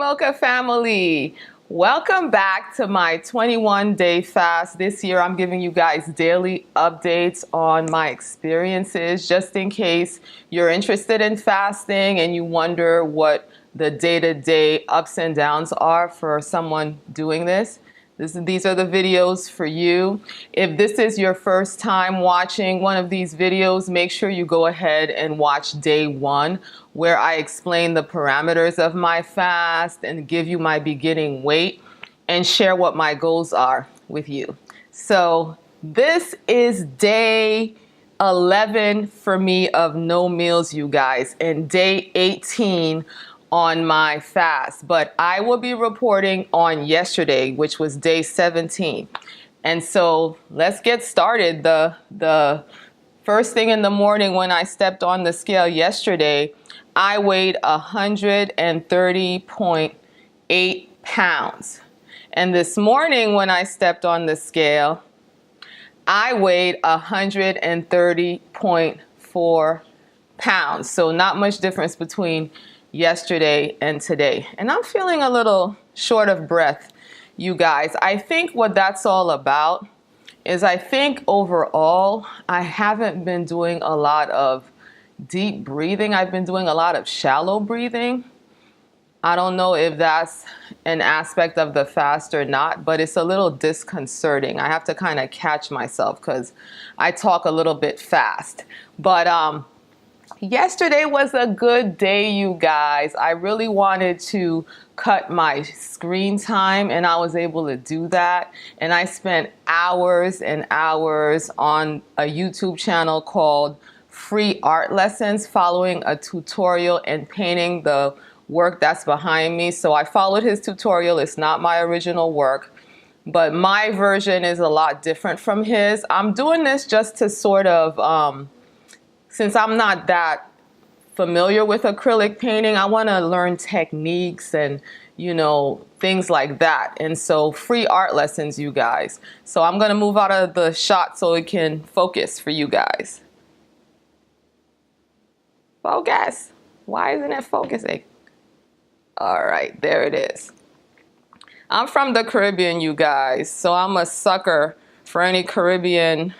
Mocha family. Welcome back to my 21-day fast. This year I'm giving you guys daily updates on my experiences, just in case you're interested in fasting and you wonder what the day-to-day ups and downs are for someone doing this. These are the videos for you. If this is your first time watching one of these videos, make sure you go ahead and watch day 1, where I explain the parameters of my fast and give you my beginning weight and share what my goals are with you. So this is day 11 for me of no meals, you guys, and day 18 on my fast, but I will be reporting on yesterday, which was day 17. And so let's get started. The first thing in the morning when I stepped on the scale yesterday, I weighed 130.8 pounds. And this morning when I stepped on the scale, I weighed 130.4 pounds. So not much difference between yesterday and today. And I'm feeling a little short of breath, you guys. I think what that's all about is I think overall I haven't been doing a lot of deep breathing. I've been doing a lot of shallow breathing. I don't know if that's an aspect of the fast or not, but it's a little disconcerting. I have to kind of catch myself because I talk a little bit fast. But yesterday was a good day, you guys. I really wanted to cut my screen time, and I was able to do that. And I spent hours and hours on a YouTube channel called Free Art Lessons, following a tutorial and painting the work that's behind me. So I followed his tutorial. It's not my original work, but my version is a lot different from his. I'm doing this just to sort of since I'm not that familiar with acrylic painting, I want to learn techniques and, things like that. And so free art lessons, you guys. So I'm going to move out of the shot so it can focus for you guys. Focus. Why isn't it focusing? All right, there it is. I'm from the Caribbean, you guys. So I'm a sucker for any Caribbean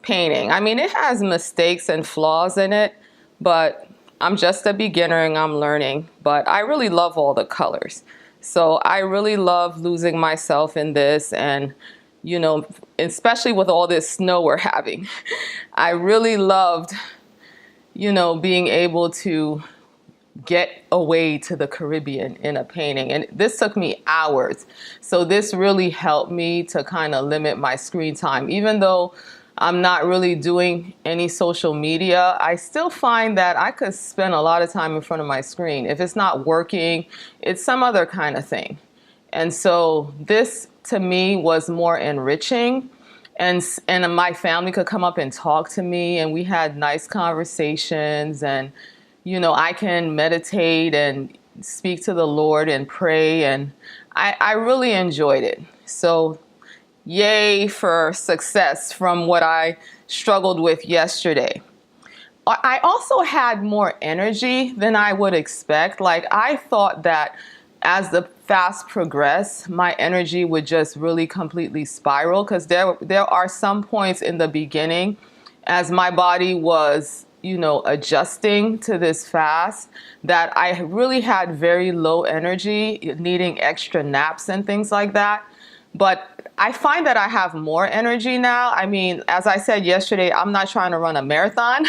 painting. I mean, it has mistakes and flaws in it, but I'm just a beginner and I'm learning. But I really love all the colors. So I really love losing myself in this, and especially with all this snow we're having. I really loved, being able to get away to the Caribbean in a painting. And this took me hours. So this really helped me to kind of limit my screen time. Even though I'm not really doing any social media, I still find that I could spend a lot of time in front of my screen. If it's not working, it's some other kind of thing. And so this to me was more enriching, and my family could come up and talk to me, and we had nice conversations, and I can meditate and speak to the Lord and pray, and I really enjoyed it. So yay for success from what I struggled with yesterday. I also had more energy than I would expect. Like, I thought that as the fast progressed, my energy would just really completely spiral, because there are some points in the beginning as my body was adjusting to this fast, that I really had very low energy, needing extra naps and things like that. But I find that I have more energy now. I mean, as I said yesterday, I'm not trying to run a marathon,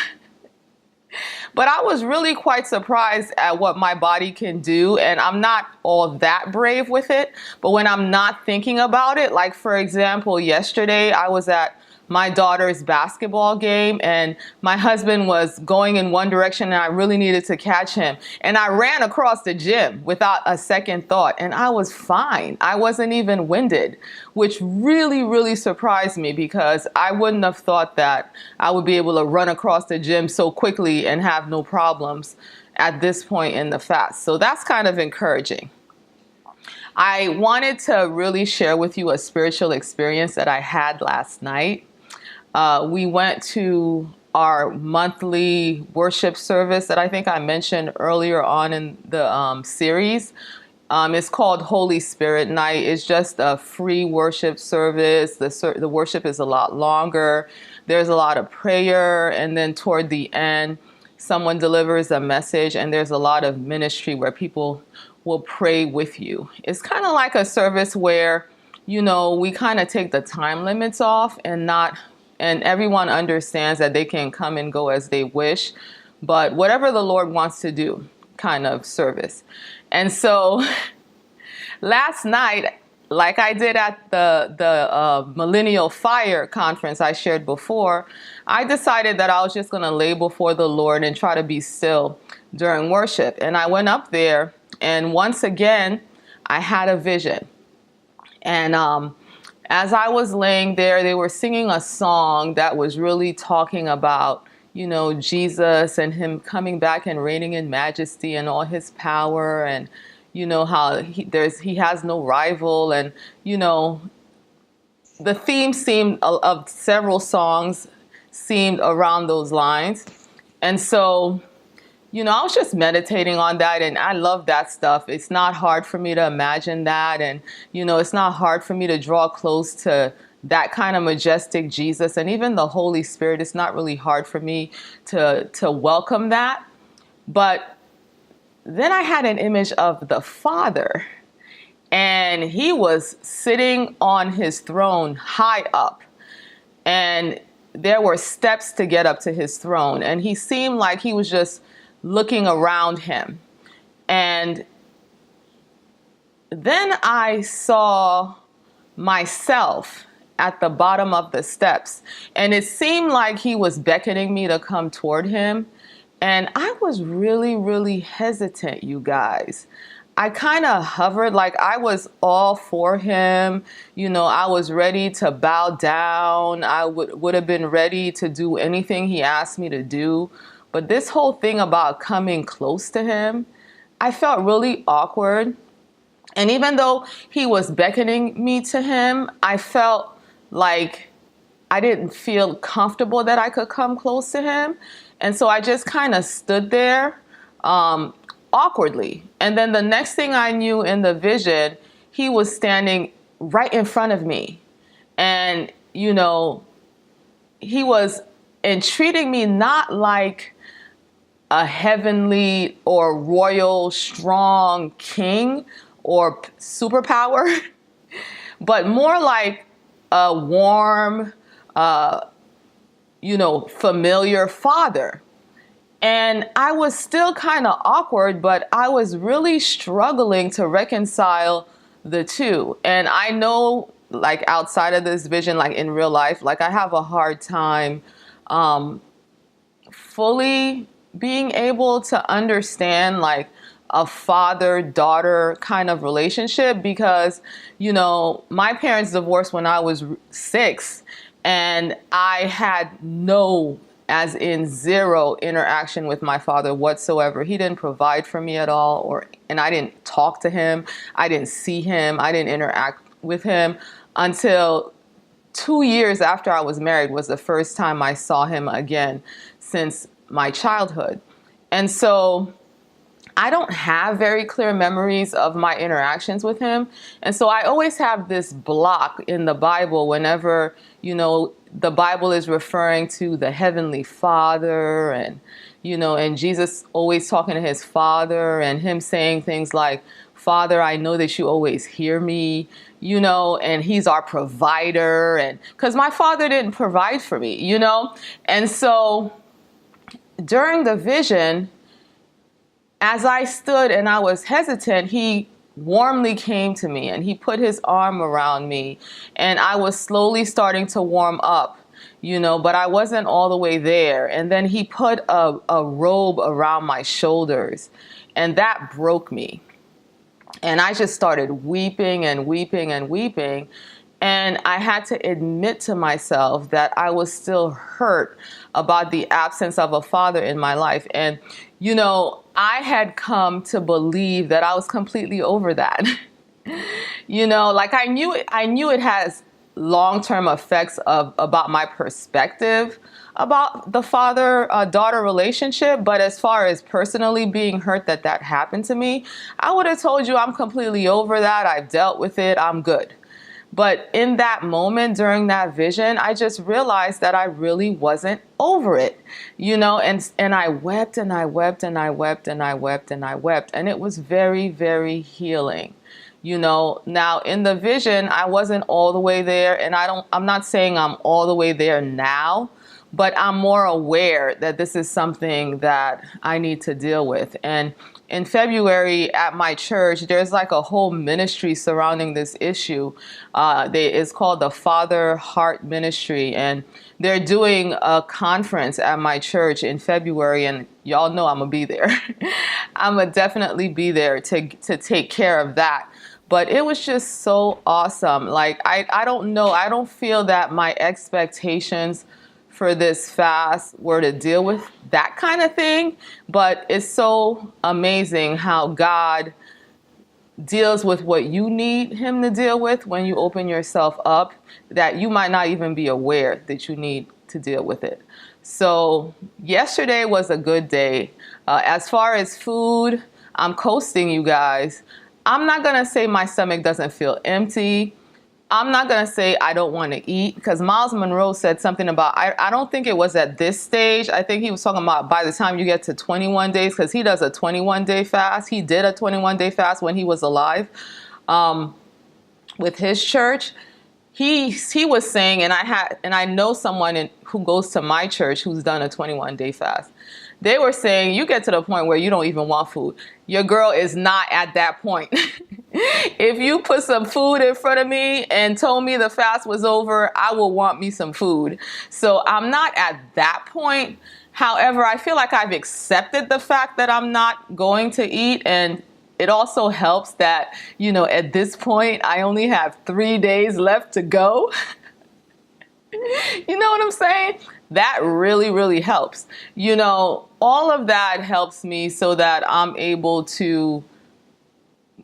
but I was really quite surprised at what my body can do. And I'm not all that brave with it, but when I'm not thinking about it, like for example, yesterday I was at my daughter's basketball game, and my husband was going in one direction and I really needed to catch him. And I ran across the gym without a second thought, and I was fine. I wasn't even winded, which really, really surprised me, because I wouldn't have thought that I would be able to run across the gym so quickly and have no problems at this point in the fast. So that's kind of encouraging. I wanted to really share with you a spiritual experience that I had last night. We went to our monthly worship service that I think I mentioned earlier on in the series. It's called Holy Spirit Night. It's just a free worship service. The worship is a lot longer. There's a lot of prayer. And then toward the end, someone delivers a message, and there's a lot of ministry where people will pray with you. It's kind of like a service where, we kind of take the time limits off and everyone understands that they can come and go as they wish, but whatever the Lord wants to do kind of service. And so last night, like I did at the Millennial Fire conference I shared before, I decided that I was just going to lay before the Lord and try to be still during worship. And I went up there, and once again, I had a vision. And as I was laying there, they were singing a song that was really talking about, Jesus and him coming back and reigning in majesty and all his power, and how he has no rival, and the theme seemed of several songs seemed around those lines. And so I was just meditating on that, and I love that stuff. It's not hard for me to imagine that, and it's not hard for me to draw close to that kind of majestic Jesus, and even the Holy Spirit. It's not really hard for me to welcome that. But then I had an image of the Father, and he was sitting on his throne high up, and there were steps to get up to his throne, and he seemed like he was just looking around him. And then I saw myself at the bottom of the steps, and it seemed like he was beckoning me to come toward him. And I was really, really hesitant, you guys. I kind of hovered, like I was all for him. I was ready to bow down. I would have been ready to do anything he asked me to do. But this whole thing about coming close to him, I felt really awkward. And even though he was beckoning me to him, I felt like I didn't feel comfortable that I could come close to him. And so I just kind of stood there awkwardly. And then the next thing I knew in the vision, he was standing right in front of me. And, he was entreating me not like a heavenly or royal strong king or superpower, but more like a warm, familiar father. And I was still kind of awkward, but I was really struggling to reconcile the two. And I know, like outside of this vision, like in real life, like I have a hard time fully being able to understand like a father-daughter kind of relationship, because, my parents divorced when I was 6, and I had no, as in zero, interaction with my father whatsoever. He didn't provide for me at all, and I didn't talk to him. I didn't see him. I didn't interact with him until 2 years after I was married was the first time I saw him again since my childhood. And so I don't have very clear memories of my interactions with him. And so I always have this block in the Bible whenever, the Bible is referring to the Heavenly Father, and, and Jesus always talking to his Father, and him saying things like, Father, I know that you always hear me, and he's our provider. And because my father didn't provide for me, And so during the vision, as I stood and I was hesitant, he warmly came to me and he put his arm around me, and I was slowly starting to warm up, but I wasn't all the way there. And then he put a robe around my shoulders, and that broke me. And I just started weeping and weeping and weeping. And I had to admit to myself that I was still hurt about the absence of a father in my life. And, I had come to believe that I was completely over that. Like I knew it has long-term effects of about my perspective about the father-daughter relationship. But as far as personally being hurt that happened to me, I would have told you I'm completely over that. I've dealt with it. I'm good. But in that moment, during that vision, I just realized that I really wasn't over it, and I wept and I wept and I wept and I wept and I wept. And it was very, very healing. Now in the vision, I wasn't all the way there, and I'm not saying I'm all the way there now, but I'm more aware that this is something that I need to deal with. And in February at my church, there's like a whole ministry surrounding this issue. It's called the Father Heart Ministry, and they're doing a conference at my church in February, and y'all know I'm gonna be there. I'm gonna definitely be there to take care of that. But it was just so awesome. Like, I don't know, I don't feel that my expectations for this fast were to deal with that kind of thing, but it's so amazing how God deals with what you need him to deal with when you open yourself up, that you might not even be aware that you need to deal with it. So yesterday was a good day. As far as food, I'm coasting, you guys. I'm not gonna say my stomach doesn't feel empty. I'm not going to say I don't want to eat, because Miles Monroe said something about, I don't think it was at this stage. I think he was talking about by the time you get to 21 days, because he does a 21-day fast. He did a 21-day fast when he was alive with his church. He was saying, and I know someone who goes to my church who's done a 21-day fast. They were saying you get to the point where you don't even want food. Your girl is not at that point. If you put some food in front of me and told me the fast was over, I will want me some food. So I'm not at that point. However, I feel like I've accepted the fact that I'm not going to eat, and it also helps that, at this point, I only have 3 days left to go. You know what I'm saying? That really, really helps. All of that helps me so that I'm able to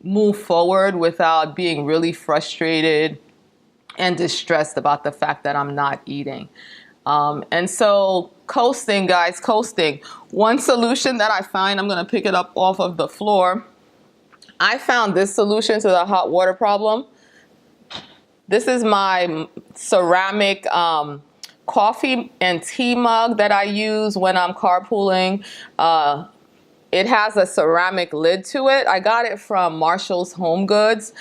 move forward without being really frustrated and distressed about the fact that I'm not eating. And so coasting, guys, coasting. One solution that I find, I'm going to pick it up off of the floor. I found this solution to the hot water problem. This is my ceramic coffee and tea mug that I use when I'm carpooling. It has a ceramic lid to it. I got it from Marshall's Home Goods.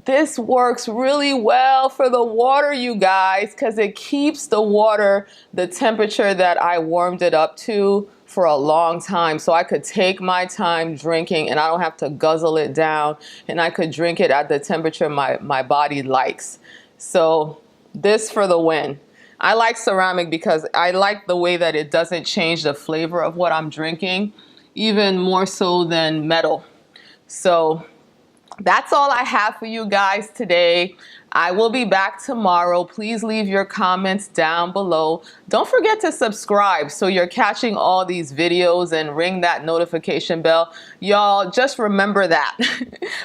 This works really well for the water, you guys, because it keeps the water the temperature that I warmed it up to for a long time. So I could take my time drinking, and I don't have to guzzle it down, and I could drink it at the temperature my body likes. So this for the win. I like ceramic because I like the way that it doesn't change the flavor of what I'm drinking, even more so than metal. So that's all I have for you guys today. I will be back tomorrow. Please leave your comments down below. Don't forget to subscribe so you're catching all these videos, and ring that notification bell. Y'all, just remember that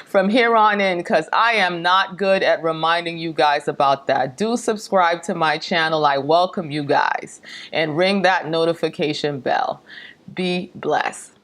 from here on in, because I am not good at reminding you guys about that. Do subscribe to my channel. I welcome you guys. And ring that notification bell. Be blessed.